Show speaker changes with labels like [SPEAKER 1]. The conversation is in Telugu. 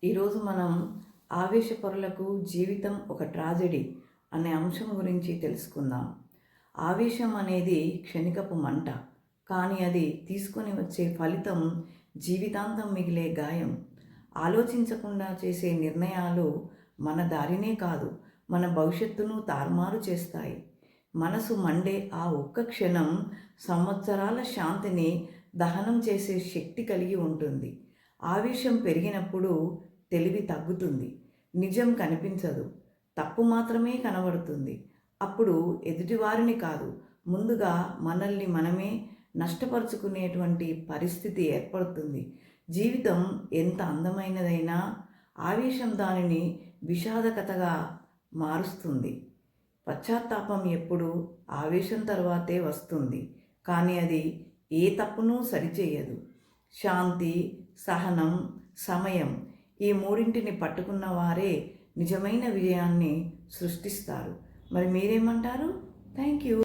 [SPEAKER 1] ఈరోజు మనం ఆవేశపరులకు జీవితం ఒక ట్రాజెడీ అనే అంశం గురించి తెలుసుకుందాం. ఆవేశం అనేది క్షణికపు మంట, కానీ అది తీసుకొని వచ్చే ఫలితం జీవితాంతం మిగిలే గాయం. ఆలోచించకుండా చేసే నిర్ణయాలు మన దారినే కాదు, మన భవిష్యత్తును తారుమారు చేస్తాయి. మనసు మండే ఆ ఒక్క క్షణం సంవత్సరాల శాంతిని దహనం చేసే శక్తి కలిగి ఉంటుంది. ఆవేశం పెరిగినప్పుడు తెలివి తగ్గుతుంది, నిజం కనిపించదు, తప్పు మాత్రమే కనబడుతుంది. అప్పుడు ఎదుటివారిని కాదు, ముందుగా మనల్ని మనమే నష్టపరుచుకునేటువంటి పరిస్థితి ఏర్పడుతుంది. జీవితం ఎంత అందమైనదైనా ఆవేశం దానిని విషాదకతగా మారుస్తుంది. పశ్చాత్తాపం ఎప్పుడు ఆవేశం తర్వాతే వస్తుంది, కానీ అది ఏ తప్పును సరిచేయదు. శాంతి, సహనం, సమయం ఈ మూడింటిని పట్టుకున్న వారే నిజమైన విజయాన్ని సృష్టిస్తారు. మరి మీరేమంటారు? Thank you.